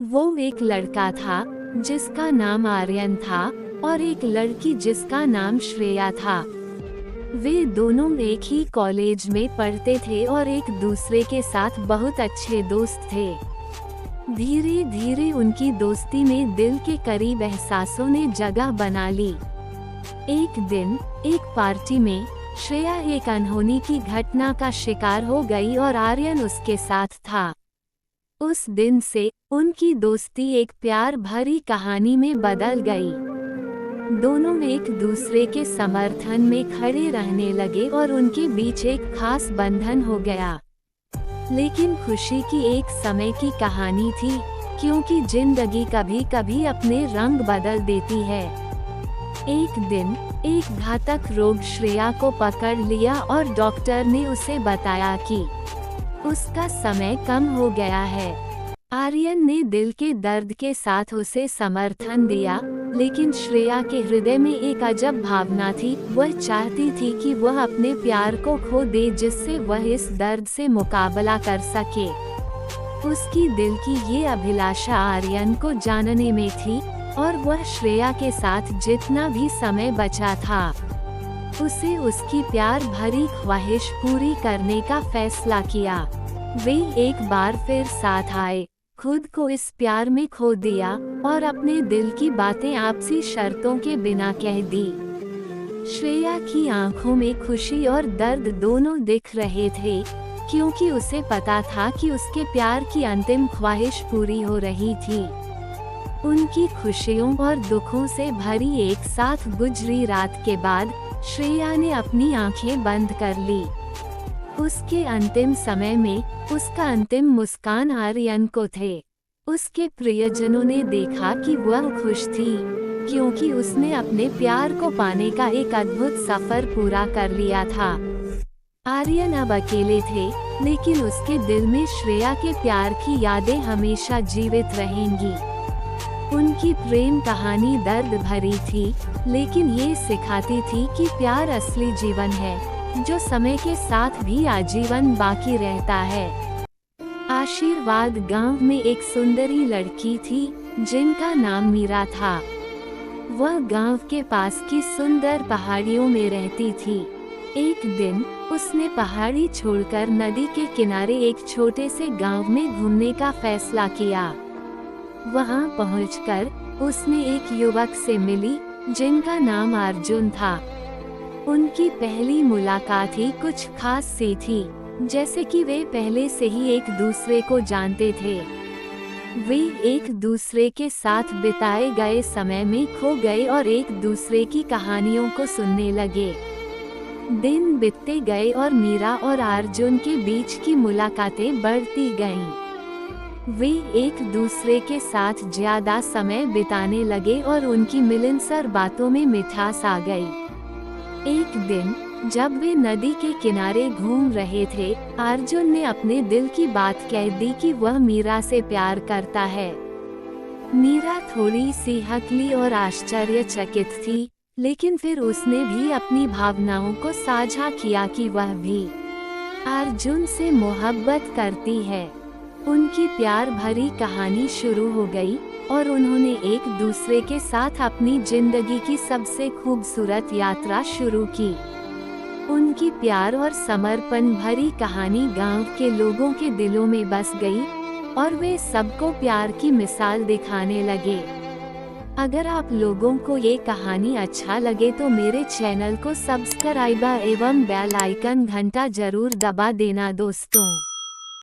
वो एक लड़का था जिसका नाम आर्यन था और एक लड़की जिसका नाम श्रेया था। वे दोनों एक ही कॉलेज में पढ़ते थे और एक दूसरे के साथ बहुत अच्छे दोस्त थे। धीरे धीरे उनकी दोस्ती में दिल के करीब एहसासों ने जगह बना ली। एक दिन एक पार्टी में श्रेया एक अनहोनी की घटना का शिकार हो गई और आर्यन उसके साथ था। उस दिन से उनकी दोस्ती एक प्यार भरी कहानी में बदल गई। दोनों एक दूसरे के समर्थन में खड़े रहने लगे और उनके बीच एक खास बंधन हो गया। लेकिन खुशी की एक समय की कहानी थी, क्योंकि जिंदगी कभी कभी अपने रंग बदल देती है। एक दिन एक घातक रोग श्रेया को पकड़ लिया और डॉक्टर ने उसे बताया कि उसका समय कम हो गया है। आर्यन ने दिल के दर्द के साथ उसे समर्थन दिया, लेकिन श्रेया के हृदय में एक अजब भावना थी। वह चाहती थी कि वह अपने प्यार को खो दे, जिससे वह इस दर्द से मुकाबला कर सके। उसकी दिल की ये अभिलाषा आर्यन को जानने में थी और वह श्रेया के साथ जितना भी समय बचा था, उसे उसकी प्यार भरी ख्वाहिश पूरी करने का फैसला किया। वे एक बार फिर साथ आए, खुद को इस प्यार में खो दिया और अपने दिल की बातें आपसी शर्तों के बिना कह दी। श्रेया की आंखों में खुशी और दर्द दोनों दिख रहे थे, क्योंकि उसे पता था कि उसके प्यार की अंतिम ख्वाहिश पूरी हो रही थी। उनकी खुशियों और दुखों से भरी एक साथ गुजरी रात के बाद श्रेया ने अपनी आंखें बंद कर ली। उसके अंतिम समय में उसका अंतिम मुस्कान आर्यन को थे। उसके प्रियजनों ने देखा कि वह खुश थी, क्योंकि उसने अपने प्यार को पाने का एक अद्भुत सफर पूरा कर लिया था। आर्यन अब अकेले थे, लेकिन उसके दिल में श्रेया के प्यार की यादें हमेशा जीवित रहेंगी। उनकी प्रेम कहानी दर्द भरी थी, लेकिन ये सिखाती थी कि प्यार असली जीवन है, जो समय के साथ भी आजीवन बाकी रहता है। आशीर्वाद गांव में एक सुंदरी लड़की थी, जिनका नाम मीरा था। वह गांव के पास की सुंदर पहाड़ियों में रहती थी। एक दिन उसने पहाड़ी छोड़कर नदी के किनारे एक छोटे से गांव में घूमने का फैसला किया। वहां पहुंचकर उसने एक युवक से मिली, जिनका नाम अर्जुन था। उनकी पहली मुलाकात ही कुछ खास सी थी, जैसे कि वे पहले से ही एक दूसरे को जानते थे। वे एक दूसरे के साथ बिताए गए समय में खो गए और एक दूसरे की कहानियों को सुनने लगे। दिन बीतते गए और मीरा और अर्जुन के बीच की मुलाकातें बढ़ती गईं। वे एक दूसरे के साथ ज्यादा समय बिताने लगे और उनकी मिलनसार बातों में मिठास आ गई। एक दिन जब वे नदी के किनारे घूम रहे थे, अर्जुन ने अपने दिल की बात कह दी कि वह मीरा से प्यार करता है। मीरा थोड़ी सी हकली और आश्चर्यचकित थी, लेकिन फिर उसने भी अपनी भावनाओं को साझा किया कि वह भी अर्जुन से मोहब्बत करती है। उनकी प्यार भरी कहानी शुरू हो गई और उन्होंने एक दूसरे के साथ अपनी जिंदगी की सबसे खूबसूरत यात्रा शुरू की। उनकी प्यार और समर्पण भरी कहानी गांव के लोगों के दिलों में बस गई और वे सबको प्यार की मिसाल दिखाने लगे। अगर आप लोगों को ये कहानी अच्छा लगे तो मेरे चैनल को सब्सक्राइब एवं बेल आइकन घंटा जरूर दबा देना दोस्तों।